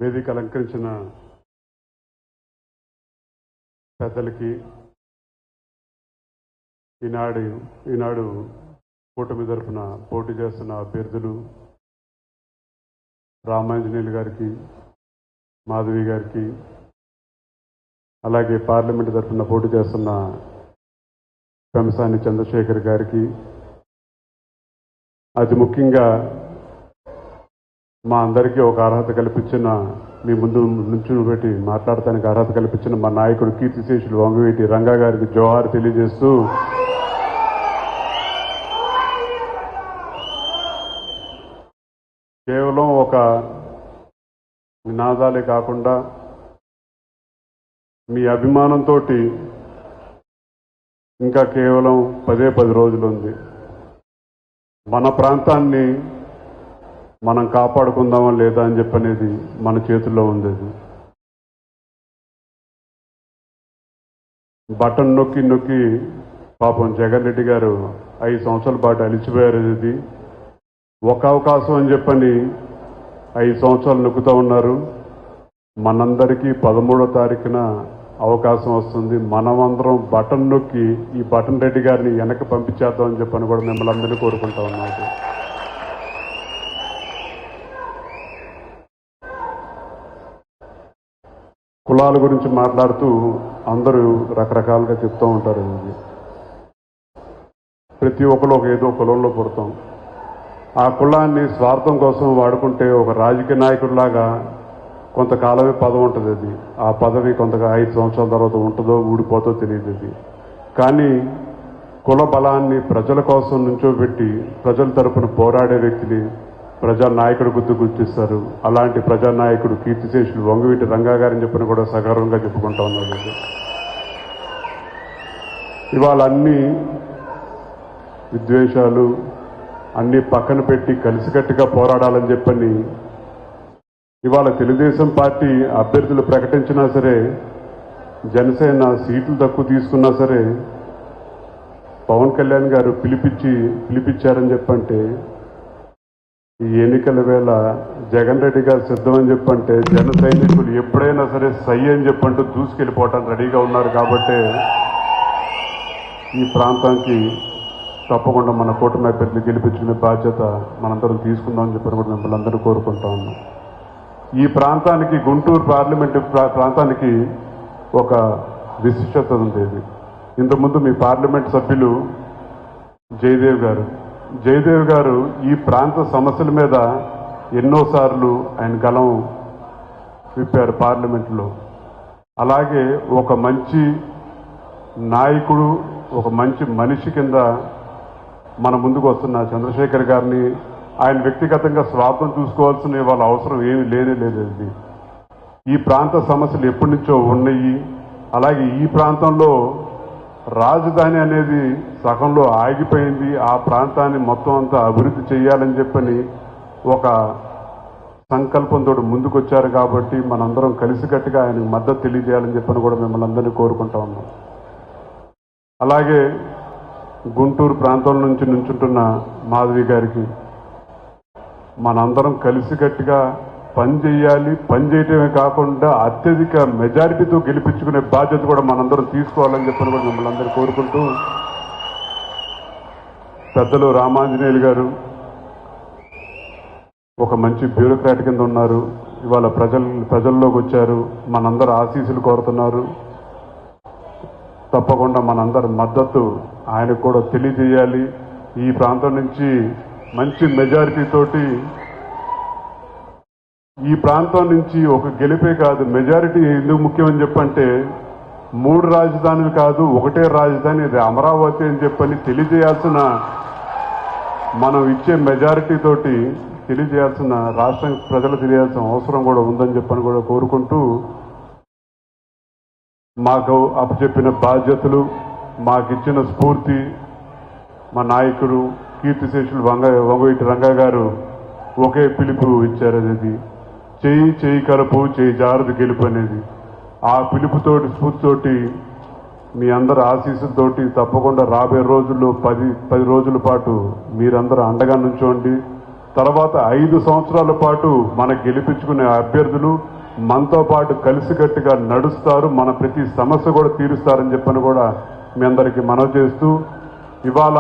వేదిక అలంకరించిన పెద్దలకి ఈనాడు కూటమి తరఫున పోటీ చేస్తున్న అభ్యర్థులు రామాంజనేయులు గారికి, మాధవి గారికి, అలాగే పార్లమెంట్ తరఫున పోటీ చేస్తున్న పెంసాని చంద్రశేఖర్ గారికి, అతి ముఖ్యంగా మా అందరికీ ఒక అర్హత కల్పించిన, మీ ముందు నుంచుని పెట్టి మాట్లాడటానికి అర్హత కల్పించిన మా నాయకుడు కీర్తిశేషులు వంగవీటి రంగా గారికి జోహార్ తెలియజేస్తూ, కేవలం ఒక నినాదాలే కాకుండా మీ అభిమానంతో ఇంకా కేవలం 10 రోజులు ఉంది. మన ప్రాంతాన్ని మనం కాపాడుకుందామా లేదా అని చెప్పనేది మన చేతుల్లో ఉంది. బటన్ నొక్కి పాపం జగన్ రెడ్డి గారు 5 సంవత్సరాల పాటు అలిచిపోయారు. ఇది ఒక అవకాశం అని చెప్పని 5 సంవత్సరాలు నొక్కుతూ ఉన్నారు. మనందరికీ 13వ తారీఖున అవకాశం వస్తుంది. మనమందరం బటన్ నొక్కి ఈ బటన్ రెడ్డి గారిని వెనక్కి పంపించేద్దామని చెప్పని కూడా మిమ్మల్ని అందరినీ కోరుకుంటా ఉన్నాను. కులాల గురించి మాట్లాడుతూ అందరూ రకరకాలుగా చెప్తూ ఉంటారు. ప్రతి ఒక్కరు ఏదో కులంలో పుడతాం. ఆ కులాన్ని స్వార్థం కోసం వాడుకుంటే ఒక రాజకీయ నాయకుడిలాగా కొంతకాలమే పదవి ఉంటుంది. ఆ పదవి 5 సంవత్సరాల తర్వాత ఉంటుందో ఊడిపోతో తెలియదు. కానీ కుల బలాన్ని ప్రజల కోసం నుంచోబెట్టి ప్రజల తరపున పోరాడే వ్యక్తిని ప్రజానాయకుడు గుర్తిస్తారు. అలాంటి ప్రజానాయకుడు కీర్తిశేషులు వంగవీటి రంగా గారిని చెప్పిన కూడా సగర్వంగా చెప్పుకుంటా ఉన్నారు. ఇవాళ అన్ని విద్వేషాలు అన్ని పక్కన పెట్టి కలిసికట్టుగా పోరాడాలని చెప్పని ఇవాళ తెలుగుదేశం పార్టీ అభ్యర్థులు ప్రకటించినా సరే, జనసేన సీట్లు తక్కువ తీసుకున్నా సరే, పవన్ కళ్యాణ్ గారు పిలిపించారని చెప్పంటే, ఈ ఎన్నికల వేళ జగన్ రెడ్డి గారు సిద్ధమని చెప్పంటే జన సైనికులు ఎప్పుడైనా సరే సై అని చెప్పంటూ దూసుకెళ్ళిపోవటానికి రెడీగా ఉన్నారు. కాబట్టి ఈ ప్రాంతానికి తప్పకుండా మన కూటమి అభ్యర్థులు గెలిపించుకునే బాధ్యత మనందరం తీసుకుందామని చెప్పని కూడా మిమ్మల్ని అందరూ కోరుకుంటా ఉన్నాం. ఈ ప్రాంతానికి, గుంటూరు పార్లమెంటు ప్రాంతానికి ఒక విశిష్టత ఉండేది. ఇంతకుముందు మీ పార్లమెంట్ సభ్యులు జయదేవ్ గారు ఈ ప్రాంత సమస్యల మీద ఎన్నోసార్లు ఆయన గలం విప్పారు పార్లమెంట్లో. అలాగే ఒక మంచి నాయకుడు, ఒక మంచి మనిషి కింద మన ముందుకు వస్తున్న చంద్రశేఖర్ గారిని ఆయన వ్యక్తిగతంగా స్వార్థం చూసుకోవాల్సిన వాళ్ళ అవసరం ఏమీ లేదు. ఈ ప్రాంత సమస్యలు ఎప్పటి నుంచో ఉన్నాయి. అలాగే ఈ ప్రాంతంలో రాజధాని అనేది సగంలో ఆగిపోయింది. ఆ ప్రాంతాన్ని మొత్తం అంతా అభివృద్ధి చేయాలని చెప్పని ఒక సంకల్పంతో ముందుకొచ్చారు. కాబట్టి మనందరం కలిసికట్టుగా ఆయనకు మద్దతు తెలియజేయాలని చెప్పని కూడా మిమ్మల్ని అందరినీ కోరుకుంటా ఉన్నాం. అలాగే గుంటూరు ప్రాంతం నుంచి నుంచుంటున్న మాధవి గారికి మనందరం కలిసికట్టుగా పనిచేయాలి. పనిచేయటమే కాకుండా అత్యధిక మెజారిటీతో గెలిపించుకునే బాధ్యత కూడా మనందరం తీసుకోవాలని చెప్పని కూడా మిమ్మల్ని అందరూ కోరుకుంటూ, పెద్దలు రామాంజనేయులు గారు ఒక మంచి బ్యూరోక్రాట్ కింద ఉన్నారు. ఇవాళ ప్రజల్లోకి వచ్చారు. మనందరూ ఆశీస్సులు కోరుతున్నారు. తప్పకుండా మనందరి మద్దతు ఆయనకు కూడా తెలియజేయాలి. ఈ ప్రాంతం నుంచి మంచి మెజారిటీ తోటి, ఈ ప్రాంతం నుంచి ఒక గెలిపే కాదు, మెజారిటీ ఎందుకు ముఖ్యమని చెప్పంటే 3 రాజధానులు కాదు, ఒకటే రాజధాని, ఇది అమరావతి అని చెప్పని తెలియజేయాల్సిన, మనం ఇచ్చే మెజారిటీ తోటి తెలియజేయాల్సిన, రాష్ట్రం ప్రజలు తెలియాల్సిన అవసరం కూడా ఉందని చెప్పని కూడా కోరుకుంటూ, మాకు అప్పచెప్పిన బాధ్యతలు, మాకిచ్చిన స్ఫూర్తి మా నాయకుడు కీర్తిశేషులు వంగవీటి రంగా గారు ఒకే పిలుపు ఇచ్చారు. అనేది చేయి కలుపు, చేయి జారదు గెలుపు అనేది. ఆ పిలుపుతోటి, స్ఫూర్తితోటి, మీ అందరి ఆశీస్సులతోటి తప్పకుండా రాబోయే రోజుల్లో 10 రోజుల పాటు మీరందరూ అండగా నుంచోండి. తర్వాత 5 సంవత్సరాల పాటు మనం గెలిపించుకునే అభ్యర్థులు మనతో పాటు కలిసికట్టుగా నడుస్తారు, మన ప్రతి సమస్య కూడా తీరుస్తారని చెప్పని కూడా మీ అందరికీ మనవి చేస్తూ, ఇవాళ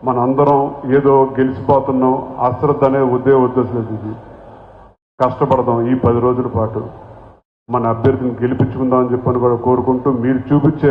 మనందరం ఏదో గెలిచిపోతున్నాం అశ్రద్ధ అనే ఉద్దేశం ఇది. కష్టపడదాం ఈ 10 రోజుల పాటు మన అభ్యర్థిని గెలిపించుకుందామని చెప్పని కూడా కోరుకుంటూ, మీరు చూపించే